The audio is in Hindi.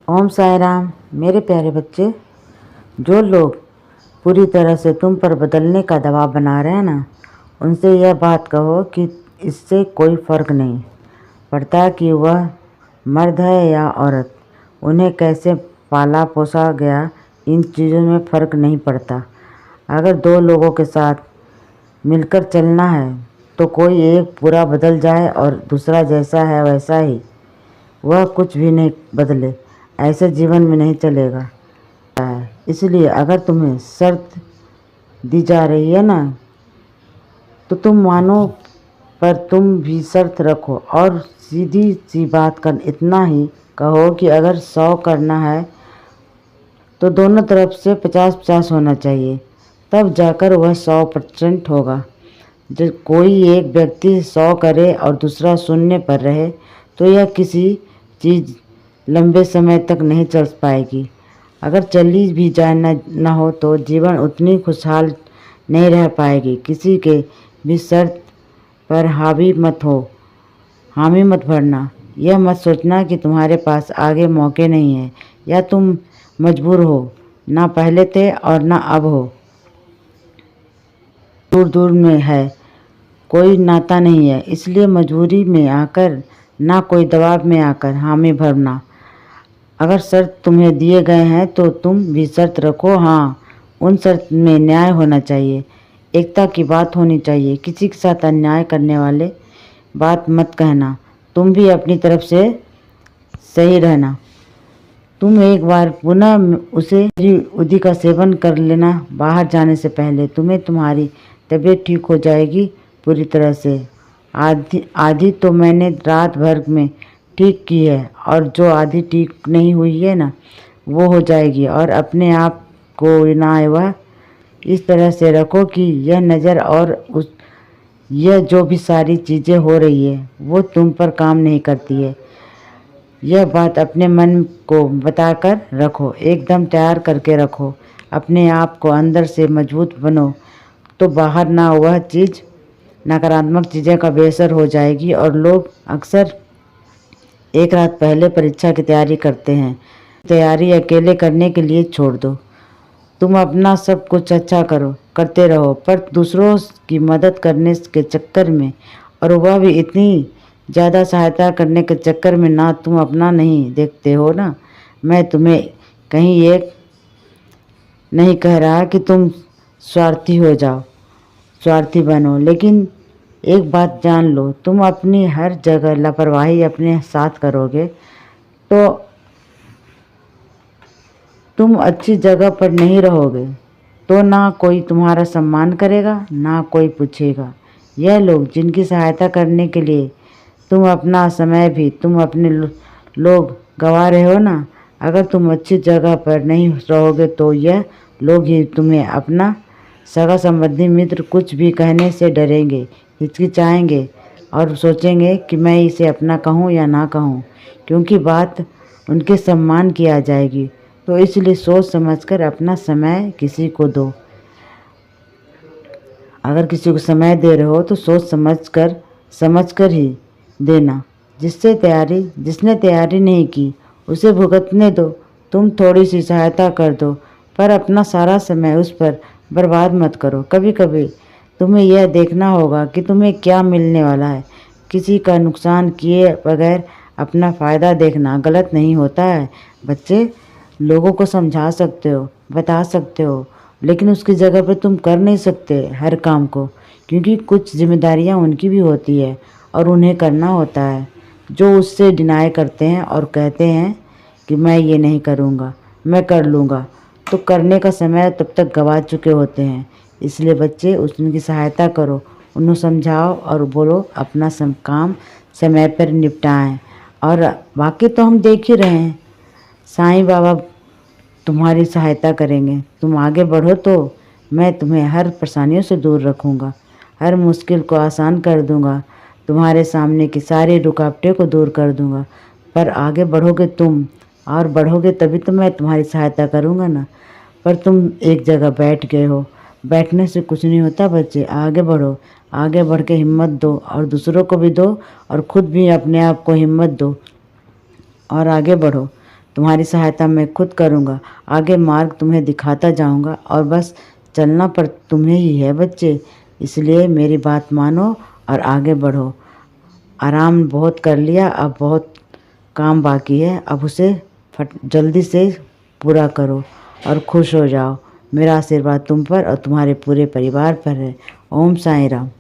ओम साई राम। मेरे प्यारे बच्चे, जो लोग पूरी तरह से तुम पर बदलने का दबाव बना रहे हैं ना, उनसे यह बात कहो कि इससे कोई फ़र्क नहीं पड़ता कि वह मर्द है या औरत। उन्हें कैसे पाला पोसा गया, इन चीज़ों में फ़र्क नहीं पड़ता। अगर दो लोगों के साथ मिलकर चलना है तो कोई एक पूरा बदल जाए और दूसरा जैसा है वैसा ही वह कुछ भी नहीं बदले, ऐसे जीवन में नहीं चलेगा। इसलिए अगर तुम्हें शर्त दी जा रही है ना, तो तुम मानो, पर तुम भी शर्त रखो और सीधी सी बात कर इतना ही कहो कि अगर 100 करना है तो दोनों तरफ से 50-50 होना चाहिए, तब जाकर वह 100% होगा। जब कोई एक व्यक्ति 100 करे और दूसरा शून्य पर रहे तो यह किसी चीज़ लंबे समय तक नहीं चल पाएगी। अगर चली भी जाए न हो तो जीवन उतनी खुशहाल नहीं रह पाएगी। किसी के भी शर्त पर हामी मत भरना। यह मत सोचना कि तुम्हारे पास आगे मौके नहीं है या तुम मजबूर हो, ना पहले थे और ना अब हो। दूर दूर में है, कोई नाता नहीं है, इसलिए मजबूरी में आकर, ना कोई दबाव में आकर हामी भरना। अगर शर्त तुम्हें दिए गए हैं तो तुम भी शर्त रखो। हाँ, उन शर्त में न्याय होना चाहिए, एकता की बात होनी चाहिए। किसी के साथ अन्याय करने वाले बात मत कहना। तुम भी अपनी तरफ से सही रहना। तुम एक बार पुनः उसे उदी का सेवन कर लेना बाहर जाने से पहले। तुम्हारी तबीयत ठीक हो जाएगी पूरी तरह से। आधी तो मैंने रात भर में ठीक की है, और जो आधी ठीक नहीं हुई है ना, वो हो जाएगी। और अपने आप को ना वह इस तरह से रखो कि यह नज़र और यह जो भी सारी चीज़ें हो रही है वो तुम पर काम नहीं करती है। यह बात अपने मन को बताकर रखो, एकदम तैयार करके रखो। अपने आप को अंदर से मजबूत बनो, तो बाहर ना वह चीज़, नकारात्मक चीज़ें का बेअसर हो जाएगी। और लोग अक्सर एक रात पहले परीक्षा की तैयारी करते हैं। तैयारी अकेले करने के लिए छोड़ दो। तुम अपना सब कुछ अच्छा करते रहो, पर दूसरों की मदद करने के चक्कर में, और वह भी इतनी ज़्यादा सहायता करने के चक्कर में ना तुम अपना नहीं देखते हो ना। मैं तुम्हें कहीं एक नहीं कह रहा कि तुम स्वार्थी हो जाओ, स्वार्थी बनो, लेकिन एक बात जान लो, तुम अपनी हर जगह लापरवाही अपने साथ करोगे तो तुम अच्छी जगह पर नहीं रहोगे, तो ना कोई तुम्हारा सम्मान करेगा ना कोई पूछेगा। यह लोग जिनकी सहायता करने के लिए तुम अपना समय भी तुम अपने लोग गंवा रहे हो ना, अगर तुम अच्छी जगह पर नहीं रहोगे तो यह लोग ही तुम्हें अपना सगा संबंधी मित्र कुछ भी कहने से डरेंगे, हिचकिचाएंगे और सोचेंगे कि मैं इसे अपना कहूँ या ना कहूँ, क्योंकि बात उनके सम्मान की आ जाएगी। तो इसलिए सोच समझकर अपना समय किसी को दो। अगर किसी को समय दे रहे हो तो सोच समझकर ही देना। जिसने तैयारी नहीं की उसे भुगतने दो। तुम थोड़ी सी सहायता कर दो, पर अपना सारा समय उस पर बर्बाद मत करो। कभी कभी तुम्हें यह देखना होगा कि तुम्हें क्या मिलने वाला है। किसी का नुकसान किए बगैर अपना फ़ायदा देखना गलत नहीं होता है। बच्चे, लोगों को समझा सकते हो, बता सकते हो, लेकिन उसकी जगह पर तुम कर नहीं सकते हर काम को, क्योंकि कुछ जिम्मेदारियां उनकी भी होती है और उन्हें करना होता है। जो उससे डिनाई करते हैं और कहते हैं कि मैं ये नहीं करूँगा, मैं कर लूँगा, तो करने का समय तब तक गंवा चुके होते हैं। इसलिए बच्चे, उनकी सहायता करो, उन्हें समझाओ और बोलो अपना काम समय पर निपटाएं। और बाकी तो हम देख ही रहे हैं, साईं बाबा तुम्हारी सहायता करेंगे। तुम आगे बढ़ो तो मैं तुम्हें हर परेशानियों से दूर रखूँगा, हर मुश्किल को आसान कर दूँगा, तुम्हारे सामने की सारी रुकावटें को दूर कर दूँगा। पर आगे बढ़ोगे तुम, और बढ़ोगे तभी तो मैं तुम्हारी सहायता करूँगा ना। पर तुम एक जगह बैठ गए हो, बैठने से कुछ नहीं होता बच्चे। आगे बढ़ो, आगे बढ़ के हिम्मत दो और दूसरों को भी दो और खुद भी अपने आप को हिम्मत दो और आगे बढ़ो। तुम्हारी सहायता मैं खुद करूँगा। आगे मार्ग तुम्हें दिखाता जाऊँगा और बस चलना पर तुम्हें ही है बच्चे। इसलिए मेरी बात मानो और आगे बढ़ो। आराम बहुत कर लिया, अब बहुत काम बाकी है, अब उसे जल्दी से पूरा करो और खुश हो जाओ। मेरा आशीर्वाद तुम पर और तुम्हारे पूरे परिवार पर है। ओम साईं राम।